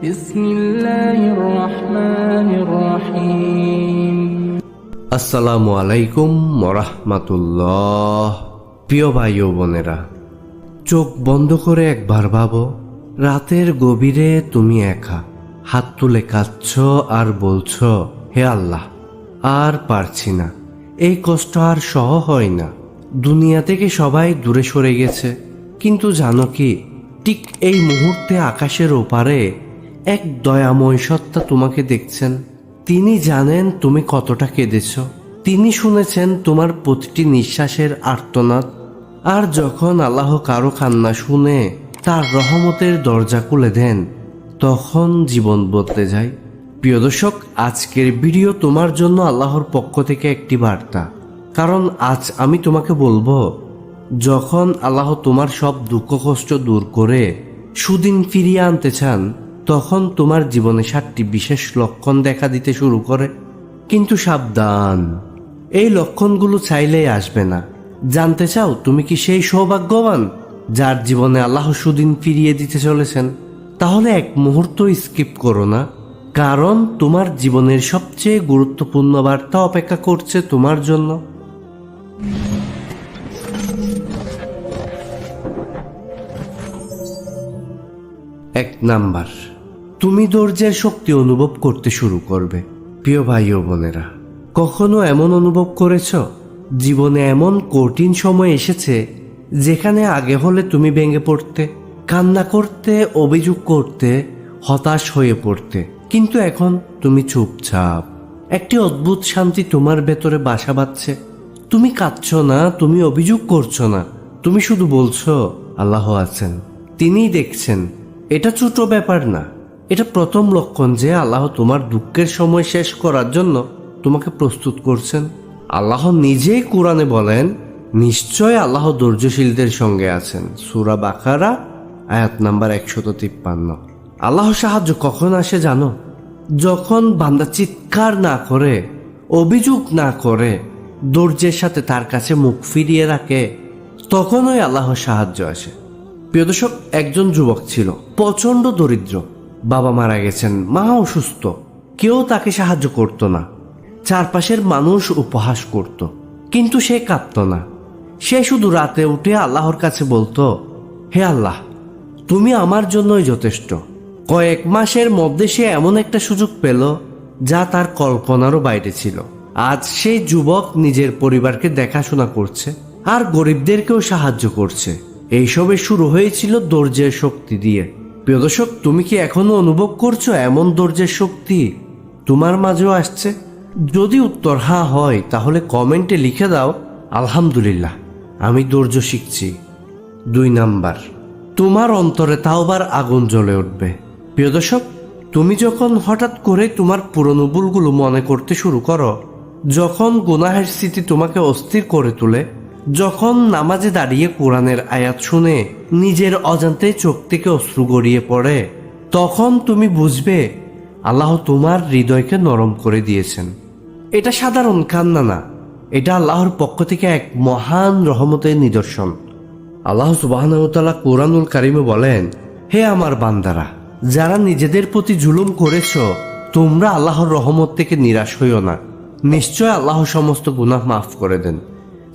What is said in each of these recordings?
বিসমিল্লাহির রহমানির রহিম। আসসালামু আলাইকুম ওয়া রাহমাতুল্লাহ। প্রিয় ভাই ও বোনেরা, চোখ বন্ধ করে একবার ভাবো, রাতের গভীরে তুমি একা হাত তুলে কাঁদছ আর বলছো, হে আল্লাহ, আর পারছি না, এই কষ্ট আর সহ হয় না। দুনিয়া থেকে সবাই দূরে সরে গেছে, কিন্তু জানো কি, ঠিক এই মুহূর্তে আকাশের ওপারে এক দয়াময় সত্তা তোমাকে দেখছেন। তিনি জানেন তুমি কতটা কেঁদেছ, তিনি শুনেছেন তোমার প্রতিটি নিঃশ্বাসের আর্তনাদ। আর যখন আল্লাহ কারো কান্না শুনে তার রহমতের দরজা খুলে দেন, তখন জীবন বদলে যায়। প্রিয় দর্শক, আজকের ভিডিও তোমার জন্য আল্লাহর পক্ষ থেকে একটি বার্তা। কারণ আজ আমি তোমাকে বলবো, যখন আল্লাহ তোমার সব দুঃখ কষ্ট দূর করে সুদিন ফিরিয়ে আনতে চান, তখন তোমার জীবনে 7টি বিশেষ লক্ষণ দেখা দিতে শুরু করে। কিন্তু সাবধান, এই লক্ষণগুলো চাইলেই আসবে না। জানতে চাও তুমি কি সেই সৌভাগ্যবান যার জীবনে আল্লাহ সুদিন ফিরিয়ে দিতে চলেছেন? তাহলে এক মুহূর্ত স্কিপ করো না, কারণ তোমার জীবনের সবচেয়ে গুরুত্বপূর্ণ বার্তা অপেক্ষা করছে তোমার জন্য। 1 নাম্বার, তুমি ধৈর্যের শক্তি অনুভব করতে শুরু করবে। প্রিয় ভাই ও বোনেরা, কখনো এমন অনুভব করেছ জীবনে এমন কঠিন সময় এসেছে যেখানে আগে হলে তুমি ভেঙে পড়তে, কান্না করতে, অভিযোগ করতে, হতাশ হয়ে পড়তে, কিন্তু এখন তুমি চুপচাপ। একটি অদ্ভুত শান্তি তোমার ভেতরে বাসা বাঁধছে। তুমি কাঁদছ না, তুমি অভিযোগ করছো না, তুমি শুধু বলছো আল্লাহ আছেন, তিনিই দেখছেন। এটা ছোট ব্যাপার না, এটা প্রথম লক্ষণ যে আল্লাহ তোমার দুঃখের সময় শেষ করার জন্য তোমাকে প্রস্তুত করছেন। আল্লাহ নিজেই কোরআনে বলেন, নিশ্চয় আল্লাহ ধৈর্যশীলদের সঙ্গে আছেন। সূরা বাকারা আয়াত নাম্বার 153। আল্লাহ সাহায্য কখন আসে জানো? যখন বান্দা চিৎকার না করে, অভিযোগ না করে, ধৈর্যের সাথে তার কাছে মুখ ফিরিয়ে রাখে, তখনই আল্লাহ সাহায্য আসে। প্রিয় দর্শক, একজন যুবক ছিল প্রচন্ড দরিদ্র। বাবা মারা গেছেন, মা অসুস্থ, কেউ তাকে সাহায্য করত না। চারপাশের মানুষ উপহাস করত, কিন্তু সে কাঁদত না। সে শুধু রাতে উঠে আল্লাহর কাছে বলতো, হে আল্লাহ, তুমি আমার জন্যই যথেষ্ট। কয়েক মাসের মধ্যে সে এমন একটা সুযোগ পেল যা তার কল্পনারও বাইরে ছিল। আজ সেই যুবক নিজের পরিবারকে দেখাশোনা করছে আর গরিবদেরকেও সাহায্য করছে। এইসবের শুরু হয়েছিল ধৈর্যের শক্তি দিয়ে। প্রিয় দর্শক, তুমি কি এখনো অনুভব করছো এমন ধৈর্যের শক্তি তোমার মাঝেও আসছে? যদি উত্তর হ্যাঁ হয়, তাহলে কমেন্টে লিখে দাও, আলহামদুলিল্লাহ, আমি ধৈর্য শিখছি। 2 নাম্বার, তোমার অন্তরে তাওবার আগুন জ্বলে উঠবে। প্রিয় দর্শক, তুমি যখন হঠাৎ করে তোমার পুরনো ভুলগুলো মনে করতে শুরু করো, যখন গুনাহের স্মৃতি তোমাকে অস্থির করে তোলে, যখন নামাজে দাঁড়িয়ে কোরআনের আয়াত শুনে নিজের অজান্তে চোখ থেকে অশ্রু গড়িয়ে পড়ে, তখন তুমি বুঝবে আল্লাহ তোমার হৃদয়কে নরম করে দিয়েছেন। এটা সাধারণ কান্না না, এটা আল্লাহর পক্ষ থেকে এক মহান রহমতের নিদর্শন। আল্লাহ সুবহানাহু ওয়া তাআলা কুরআনুল কারীমে বলেন, হে আমার বান্দারা, যারা নিজেদের প্রতি জুলুম করেছ, তোমরা আল্লাহর রহমত থেকে নিরাশ হইও না। নিশ্চয় আল্লাহ সমস্ত গুনাহ মাফ করে দেন।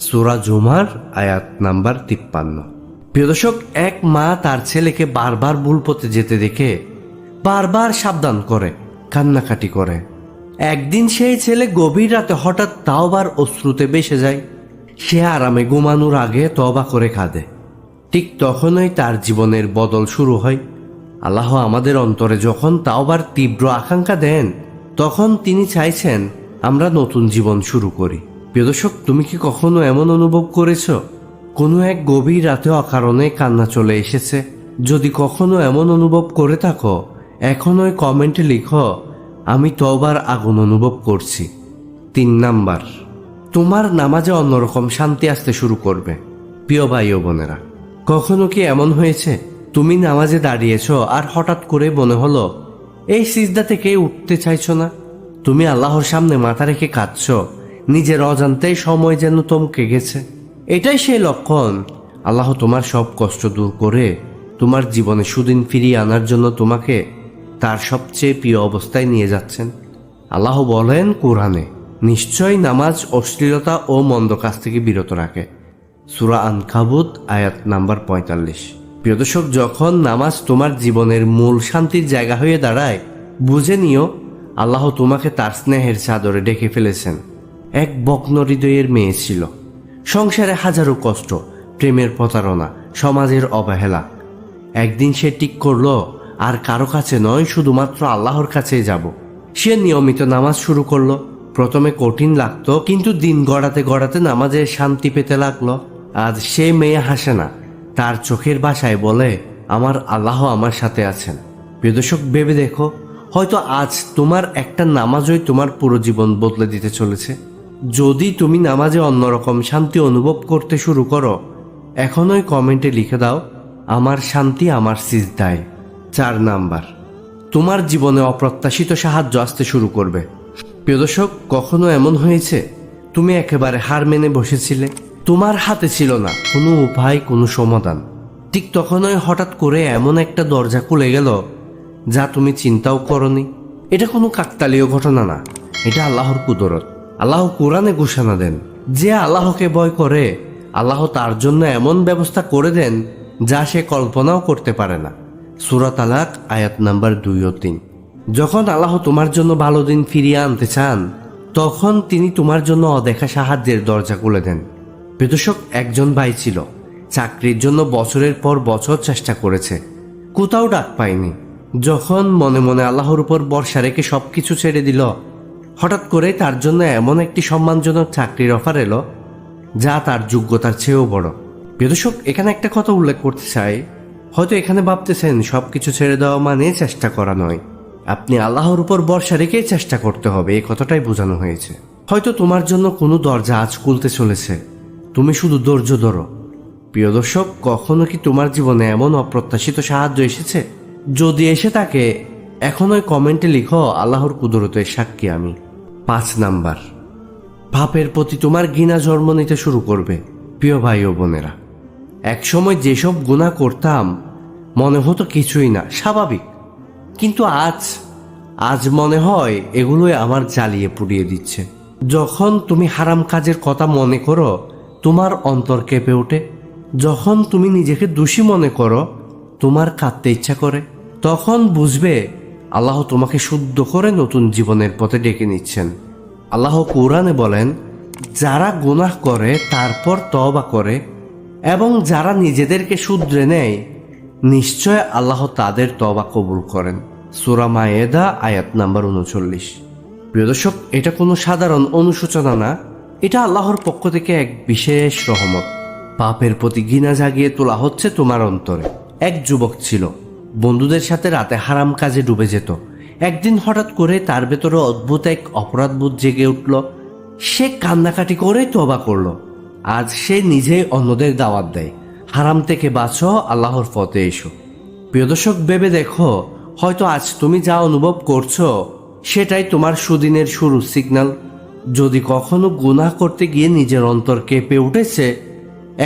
সূরা জুমার আয়াত নাম্বার 53। প্রিয় দর্শক, এক মা তার ছেলেকে বারবার ভুল পথে যেতে দেখে বারবার সাবধান করে, কান্নাকাটি করে। একদিন সেই ছেলে গভীর রাতে হঠাৎ তাওবার অশ্রুতে ভেসে যায়। সে আরামে ঘুমানোর আগে তওবা করে কাঁদে। ঠিক তখনই তার জীবনের বদল শুরু হয়। আল্লাহ আমাদের অন্তরে যখন তাওবার তীব্র আকাঙ্ক্ষা দেন, তখন তিনি চাইছেন আমরা নতুন জীবন শুরু করি। প্রিয় দর্শক, তুমি কি কখনো এমন অনুভব করেছ কোনো এক গভীর রাতে অকারণে কান্না চলে এসেছে? যদি কখনো এমন অনুভব করে থাকো, এখনই কমেন্টে লিখো, আমি তওবার আগুন অনুভব করছি। 3 নাম্বার, তোমার নামাজে অন্যরকম শান্তি আসতে শুরু করবে। প্রিয় ভাই ও বোনেরা, কখনো কি এমন হয়েছে তুমি নামাজে দাঁড়িয়েছো আর হঠাৎ করে মনে হলো এই সিজদা থেকে উঠতে চাইছো না? তুমি আল্লাহর সামনে মাথা রেখে কাঁদছো, নিজের অজান্তেই সময় যেন থমকে গেছে। এটাই সেই লক্ষণ আল্লাহ তোমার সব কষ্ট দূর করে তোমার জীবনে সুদিন ফিরিয়ে আনার জন্য তোমাকে তার সবচেয়ে প্রিয় অবস্থায় নিয়ে যাচ্ছেন। আল্লাহ বলেন কোরআনে, নিশ্চয় নামাজ অশ্লীলতা ও মন্দ কাজ থেকে বিরত রাখে। সূরা আনকাবুত আয়াত নাম্বার 45। প্রিয় দর্শক, যখন নামাজ তোমার জীবনের মূল শান্তির জায়গা হয়ে দাঁড়ায়, বুঝে নিও আল্লাহ তোমাকে তার স্নেহের চাদরে ঢেকে ফেলেছেন। এক বগ্ন হৃদয়ের মেয়ে ছিল, সংসারে হাজারো কষ্ট, প্রেমের প্রতারণা, সমাজের অবহেলা। একদিন সে ঠিক করলো আর কারো কাছে নয়, শুধুমাত্র আল্লাহর কাছে যাব। সে নিয়মিত নামাজ শুরু করলো। প্রথমে কঠিন লাগতো, কিন্তু দিন গড়াতে গড়াতে নামাজের শান্তি পেতে লাগলো। আজ সে মেয়ে হাসে না, তার চোখের ভাষায় বলে, আমার আল্লাহ আমার সাথে আছেন। প্রিয় দর্শক, ভেবে দেখো, হয়তো আজ তোমার একটা নামাজই তোমার পুরো জীবন বদলে দিতে চলেছে। যদি তুমি নামাজে অন্যরকম শান্তি অনুভব করতে শুরু করো, এখনই কমেন্টে লিখে দাও, আমার শান্তি আমার সিজদায়। 4 নাম্বার, তোমার জীবনে অপ্রত্যাশিত সাহায্য আসতে শুরু করবে। প্রিয় দর্শক, কখনো এমন হয়েছে তুমি একেবারে হার মেনে বসেছিলে, তোমার হাতে ছিল না কোনো উপায়, কোনো সমাধান। ঠিক তখনই হঠাৎ করে এমন একটা দরজা খুলে গেল যা তুমি চিন্তাও করনি। এটা কোনো কাকতালীয় ঘটনা না, এটা আল্লাহর কুদরত। আল্লাহ কোরআনে ঘোষণা দেন, যে আল্লাহকে ভয় করে আল্লাহ তার জন্য এমন ব্যবস্থা করে দেন যা সে কল্পনাও করতে পারে না। সূরা তালাক আয়াত নাম্বার 2 ও 3। যখন আল্লাহ তোমার জন্য ভালো দিন ফিরিয়ে আনতে চান, তখন তিনি তোমার জন্য অদেখা সাহায্যের দরজা খুলে দেন। প্রিয় একজন ভাই ছিল, চাকরির জন্য বছরের পর বছর চেষ্টা করেছে, কোথাও ডাক পায়নি। যখন মনে মনে আল্লাহর উপর ভরসা রেখে সবকিছু ছেড়ে দিল, হঠাৎ করে তার জন্য এমন একটি সম্মানজনক চাকরির অফার এলো যা তার যোগ্যতার চেয়েও বড়। প্রিয় দর্শক, এখানে একটা কথা উল্লেখ করতে চাই, হয়তো এখানে ভাবতেছেন সবকিছু ছেড়ে দেওয়া মানে চেষ্টা করা নয়। আপনি আল্লাহর উপর ভরসা রেখেই চেষ্টা করতে হবে, এই কথাটাই বোঝানো হয়েছে। হয়তো তোমার জন্য কোনো দরজা আজ খুলতে চলেছে, তুমি শুধু ধৈর্য ধরো। প্রিয় দর্শক, কখনো কি তোমার জীবনে এমন অপ্রত্যাশিত সাহায্য এসেছে? যদি এসে থাকে, এখনই কমেন্টে লিখো, আল্লাহর কুদরতের সাক্ষী আমি। 5 নাম্বার, পাপের প্রতি তোমার ঘৃণা জন্ম নিতে শুরু করবে। প্রিয় ভাই ও বোনেরা, একসময় যেসব গুনাহ করতাম মনে হতো কিছুই না, স্বাভাবিক, কিন্তু আজ মনে হয় এগুলোই আমার জ্বালিয়ে পুড়িয়ে দিচ্ছে। যখন তুমি হারাম কাজের কথা মনে করো, তোমার অন্তর কেঁপে ওঠে। যখন তুমি নিজেকে দোষী মনে করো, তোমার কাঁদতে ইচ্ছা করে। তখন বুঝবে আল্লাহ তোমাকে শুদ্ধ করে নতুন জীবনের পথে ডেকে নিচ্ছেন। আল্লাহ কোরআনে বলেন, যারা গুনাহ করে তারপর তওবা করে এবং যারা নিজেদেরকে শুধরে নেয়, নিশ্চয় আল্লাহ তাদের তওবা কবুল করেন। সূরা মায়েদা আয়াত নাম্বার 39। প্রিয় দর্শক, এটা কোনো সাধারণ অনুশোচনা না, এটা আল্লাহর পক্ষ থেকে এক বিশেষ রহমত। পাপের প্রতি ঘৃণা জাগিয়ে তোলা হচ্ছে তোমার অন্তরে। এক যুবক ছিল, বন্ধুদের সাথে রাতে হারাম কাজে ডুবে যেত। একদিন হঠাৎ করে তার ভেতরে অদ্ভুত এক অপরাধবোধ জেগে উঠল। সে কান্নাকাটি করে তওবা করল। আজ সে নিজেই অন্যদের দাওয়াত দেয়, হারাম থেকে বাঁচো, আল্লাহর পথে এসো। প্রিয় দর্শক, ভেবে দেখো, হয়তো আজ তুমি যা অনুভব করছো সেটাই তোমার সুদিনের শুরুর সিগন্যাল। যদি কখনো গুনাহ করতে গিয়ে নিজের অন্তর কেঁপে উঠেছে,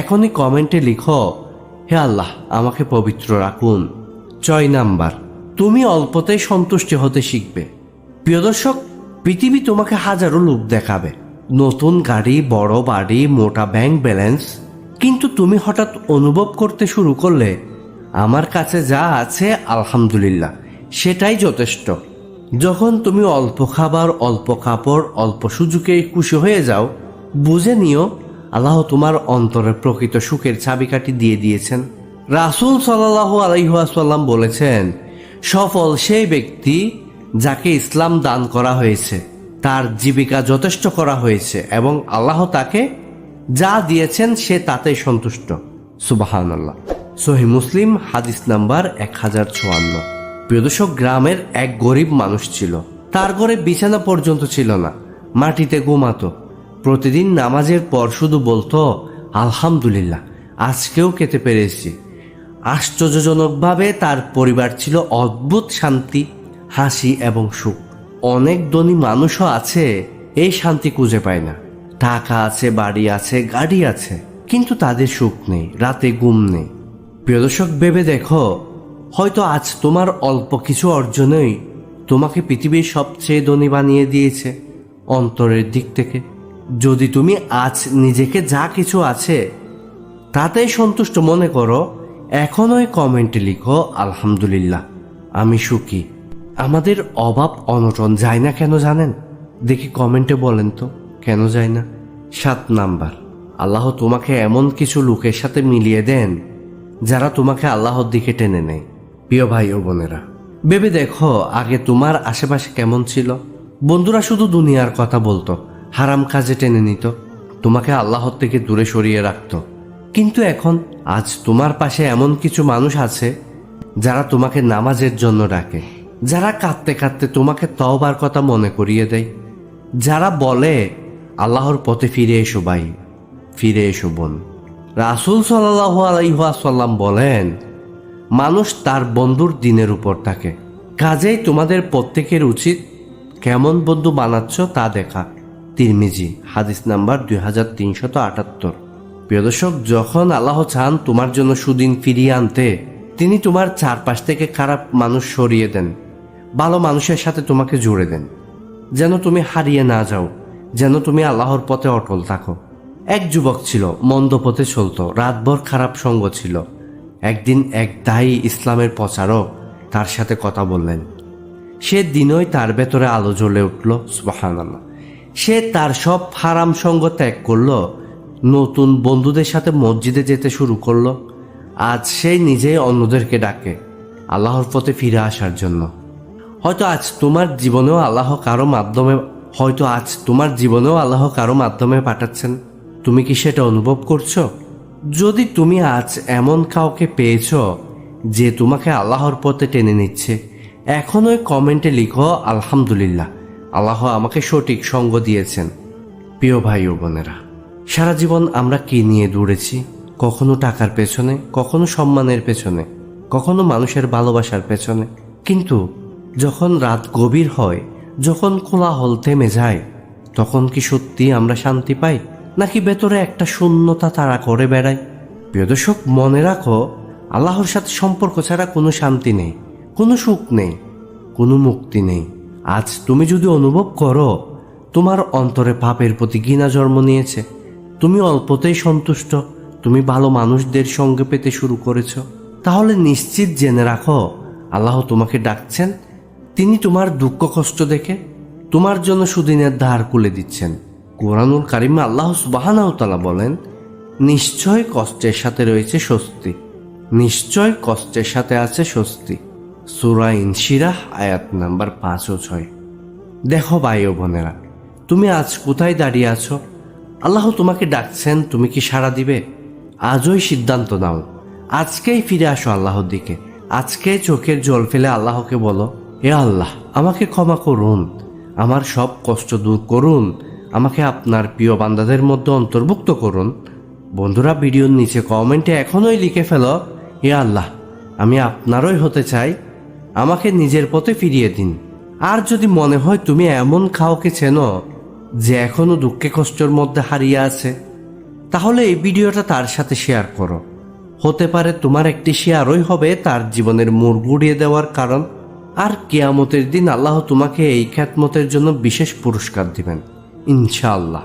এখনই কমেন্টে লিখো, হে আল্লাহ আমাকে পবিত্র রাখুন। 6 নাম্বার, তুমি অল্পতেই সন্তুষ্টি হতে শিখবে। প্রিয় দর্শক, পৃথিবী তোমাকে হাজারো লোক দেখাবে, নতুন গাড়ি, বড় বাড়ি, মোটা ব্যাংক ব্যালেন্স, কিন্তু তুমি হঠাৎ অনুভব করতে শুরু করলে, আমার কাছে যা আছে আলহামদুলিল্লাহ, সেটাই যথেষ্ট। যখন তুমি অল্প খাবার, অল্প কাপড়, অল্প সুযোগে খুশি হয়ে যাও, বুঝে নিও আল্লাহ তোমার অন্তরে প্রকৃত সুখের চাবিকাঠি দিয়ে দিয়েছেন। রাসূল সাল্লাল্লাহু আলাইহি ওয়াসাল্লাম বলেছেন, সফল সেই ব্যক্তি যাকে ইসলাম দান করা হয়েছে, তার জীবিকা যথেষ্ট করা হয়েছে এবং আল্লাহ তাকে যা দিয়েছেন সে তাতেই সন্তুষ্ট। সুবহানাল্লাহ। সহিহ মুসলিম হাদিস নাম্বার 1054। প্রিয় দর্শক, গ্রামের এক গরিব মানুষ ছিল, তার ঘরে বিছানা পর্যন্ত ছিল না, মাটিতে ঘুমাতো। প্রতিদিন নামাজের পর শুধু বলতো, আলহামদুলিল্লাহ, আজকেও খেতে পেরেছি। আশ্চর্যজনকভাবে তার পরিবার ছিল অদ্ভুত শান্তি, হাসি এবং সুখ। অনেক ধনী মানুষও আছে এই শান্তি খুঁজে পায় না, টাকা আছে, বাড়ি আছে, গাড়ি আছে, কিন্তু তাদের সুখ নেই, রাতে ঘুম নেই। প্রিয় দর্শক, ভেবে দেখো, হয়তো আজ তোমার অল্প কিছু অর্জনই তোমাকে পৃথিবীর সবচেয়ে ধনী বানিয়ে দিয়েছে অন্তরের দিক থেকে। যদি তুমি আজ নিজেকে যা কিছু আছে তাতেই সন্তুষ্ট মনে করো, এখনই কমেন্টে লিখো আলহামদুলিল্লাহ, আমি সুখী। আমাদের অভাব অনটন যায় না কেন জানেন? দেখি কমেন্টে বলেন তো, কেন যায় না? 7 নাম্বার, আল্লাহ তোমাকে এমন কিছু লোকের সাথে মিলিয়ে দেন যারা তোমাকে আল্লাহর দিকে টেনে নেয়। প্রিয় ভাই ও বোনেরা, ভেবে দেখো আগে তোমার আশেপাশে কেমন ছিল? বন্ধুরা শুধু দুনিয়ার কথা বলতো, হারাম কাজে টেনে নিত, তোমাকে আল্লাহর থেকে দূরে সরিয়ে রাখতো। কিন্তু এখন আজ তোমার পাশে এমন কিছু মানুষ আছে যারা তোমাকে নামাজের জন্য ডাকে, যারা কাঁদতে কাঁদতে তোমাকে তওবার কথা মনে করিয়ে দেয়, যারা বলে আল্লাহর পথে ফিরে এসো ভাই, ফিরে এসো বোন। রাসূল সাল্লাল্লাহু আলাইহি ওয়াসাল্লাম বলেন, মানুষ তার বন্ধুর দিনের উপর থাকে। কাজেই তোমাদের প্রত্যেকের উচিত কেমন বন্ধু বানাচ্ছ তা দেখা। তিরমিজি, হাদিস নাম্বার 2378। প্রিয় দর্শক, যখন আল্লাহ চান তোমার জন্য সুদিন ফিরিয়ে আনতে, তিনি তোমার চারপাশ থেকে খারাপ মানুষ সরিয়ে দেন, ভালো মানুষের সাথে তোমাকে জুড়ে দেন, যেন তুমি হারিয়ে না যাও, যেন তুমি আল্লাহর পথে অটল থাকো। এক যুবক ছিল, মন্দ পথে চলতো, রাতভর খারাপ সঙ্গ ছিল। একদিন এক দায়ী ইসলামের প্রচারক তার সাথে কথা বললেন। সে দিনই তার ভেতরে আলো জ্বলে উঠল, সুবহানাল্লাহ। সে তার সব হারাম সঙ্গ ত্যাগ করলো, নতুন বন্ধুদের সাথে মসজিদে যেতে শুরু করলো। আজ সে নিজেই অন্যদেরকে ডাকে আল্লাহর পথে ফিরে আসার জন্য। হয়তো আজ তোমার জীবনেও আল্লাহ কারো মাধ্যমে পাঠাচ্ছেন। তুমি কি সেটা অনুভব করছো? যদি তুমি আজ এমন কাউকে পেয়েছ যে তোমাকে আল্লাহর পথে টেনে নিচ্ছে, এখনই কমেন্টে লিখো আলহামদুলিল্লাহ, আল্লাহ আমাকে সঠিক সঙ্গ দিয়েছেন। প্রিয় ভাই ও বোনেরা, সারা জীবন আমরা কি নিয়ে দৌড়েছি? কখনো টাকার পেছনে, কখনো সম্মানের পেছনে, কখনো মানুষের ভালোবাসার পেছনে। কিন্তু যখন রাত গভীর হয়, যখন কোলাহল থেমে যায়, তখন কি সত্যি আমরা শান্তি পাই, নাকি ভেতরে একটা শূন্যতা তাড়া করে বেড়াই? প্রিয় দর্শক, মনে রাখো, আল্লাহর সাথে সম্পর্ক ছাড়া কোনো শান্তি নেই, কোনো সুখ নেই, কোনো মুক্তি নেই। আজ তুমি যদি অনুভব করো তোমার অন্তরে পাপের প্রতি ঘৃণা জন্ম নিয়েছে, তুমি অল্পতেই সন্তুষ্ট, তুমি ভালো মানুষদের সঙ্গে পেতে শুরু করেছ, তাহলে নিশ্চিত জেনে রাখো আল্লাহ তোমাকে ডাকছেন। তিনি তোমার দুঃখ কষ্ট দেখে তোমার জন্য সুদিনের ধার খুলে দিচ্ছেন। কোরআনুল কারিমে আল্লাহ সুবহানাহু ওয়া তাআলা বলেন, নিশ্চয় কষ্টের সাথে রয়েছে স্বস্তি, নিশ্চয় কষ্টের সাথে আছে স্বস্তি। সূরা ইনশিরাহ আয়াত নাম্বার 5 ও 6। দেখো ভাই ও বোনেরা, তুমি আজ কোথায় দাঁড়িয়ে আছো? আল্লাহ তোমাকে ডাকছেন, তুমি কি সাড়া দিবে? আজই সিদ্ধান্ত নাও, আজকেই ফিরে আসো আল্লাহর দিকে। আজকেই চোখের জল ফেলে আল্লাহকে বলো, হে আল্লাহ, আমাকে ক্ষমা করুন, আমার সব কষ্ট দূর করুন, আমাকে আপনার প্রিয় বান্দাদের মধ্যে অন্তর্ভুক্ত করুন। বন্ধুরা, ভিডিওর নিচে কমেন্টে এখনই লিখে ফেলো, হে আল্লাহ, আমি আপনারই হতে চাই, আমাকে নিজের পথে ফিরিয়ে দিন। আর যদি মনে হয় তুমি এমন কাউকে চেনো যে এখনো দুঃখে কষ্টের মধ্যে হারিয়ে আছে, তাহলে এই ভিডিওটা তার সাথে শেয়ার করো। হতে পারে তোমার একটি শেয়ারই হবে তার জীবনের মোড় ঘুরিয়ে দেওয়ার কারণ। আর কিয়ামতের দিন আল্লাহ তোমাকে এই খ্যাতমতের জন্য বিশেষ পুরস্কার দিবেন ইনশাআল্লাহ।